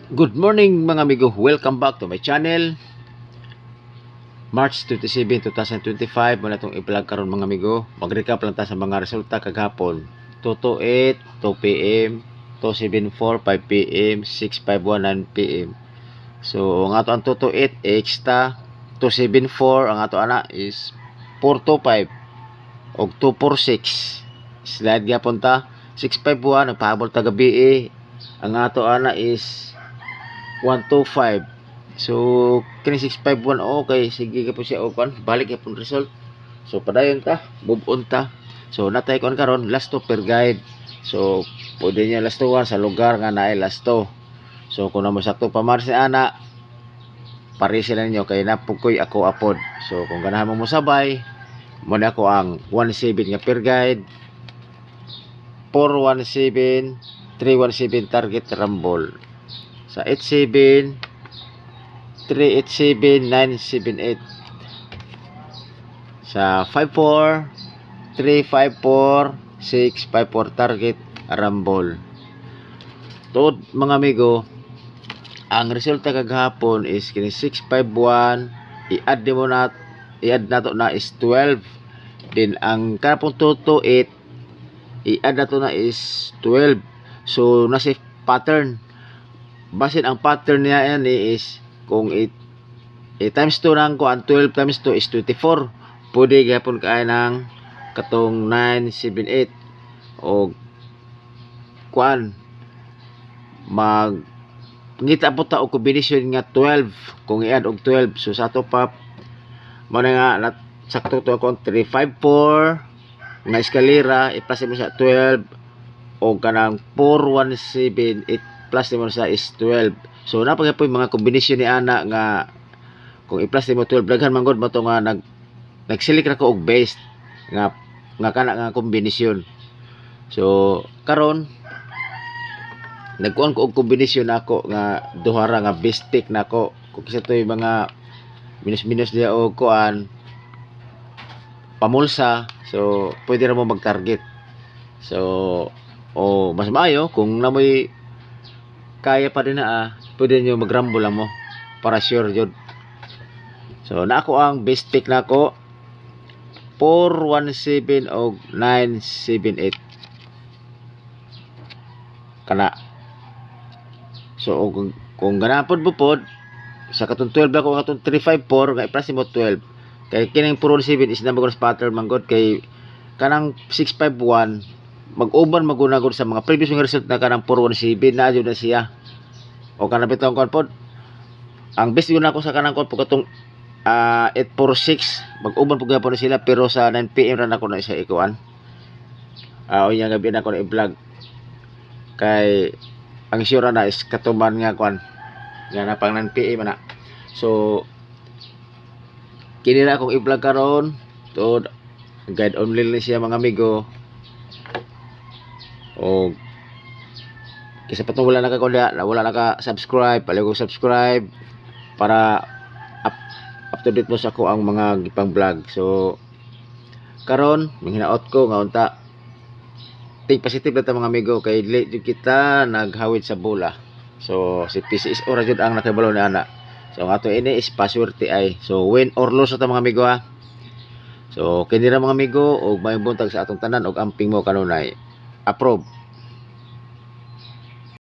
Good morning mga amigo, welcome back to my channel. March 27, 2025 muna itong i-vlog karon mga amigo. Mag-recap lang ta sa mga resulta kagahapon. 228, 2pm, 274, 5pm, 651, 9pm. So ang ato ang 228 extra, 274 ang ato ana is 425 og 246. Slide gyapon ta. 651 nagpahabol ta gabi ang ato ana is 125. So kini 651 okay, sige ka po siya open, balik ya pun result. So padayon ta, move on ta. So natay kon karon last to per guide. So pwede niya last to sa lugar nga naay last to. So kung namo sakto pa Mars ana, pare sila ninyo kay napukoy ako upod. So kung ganahan mo sabay, mo na ako ang 17 nga per guide, 417, 317 target rumble. Sa 87, 387, 978. Sa 54, 354, 654 target rumble. Tod mga amigo, ang resulta kagahapon is kini 651, i-add nato na is 12. Then ang kapon 228, i-add nato na is 12. So nasa pattern. Basin ang pattern niya yan is kung times 2 lang ko, ang 12 times 2 is 24. Pwede gapon kaya ng katong 978 o kuan mag ngita po ta og kombinasyon nga 12 kung i-add og 12. So sa ato pa mo na nga sakto to akong 354 nga eskalera i-plus mo sa 12 o kanang 4178 plus mo sa is 12. So napagay po yung mga kombinasyon ni ana nga kung i-plus mo 12 daghan man gud mo to nga nagselect ra ko og base nga kana nga kombinasyon. So karon nagkuan ko og kombinasyon nako nga duhara nga base pick nako kung kisa to yung mga minus diya og kuan pamulsa. So pwede ra mo mag-target. So mas maayo kung namoy kaya pa rin pwede nyo mag-rumble lang mo para sure yun. So na ako ang best pick na ako 417 o 978 kana. So kung ganapod bupod sa katong 12 ako katong 354 nga i-plus mo 12 kay kining 417 is number of pattern manggod kay kanang 651 mag-uban magunagod sa mga previous mga result na kanang 417 na jud na siya o kanang bitong kon pod ang best yun ako sa kanang kon po katong 846 mag-uban po gyapon sila pero sa 9pm ra nako na siya ikuan o nya gabi na ko na i-vlog kay ang sure na is katuman nga kuan nga na pang 9pm na. So kini na akong i-vlog karon to guide only lang siya mga amigo. O kasi patong wala naka-subscribe, pala ko subscribe para up to date mo sa ko ang mga gipang vlog. So karon manghinaot ko nga unta think positive lang ta mga amigo kay late kita naghawid sa bola. So si PCS ora jud ang nakabalo ni ana. So ang ato ini is paswerte ay. So win or lose ta mga amigo ha. So kini ra mga amigo og may buntag sa atong tanan og amping mo kanunay approve.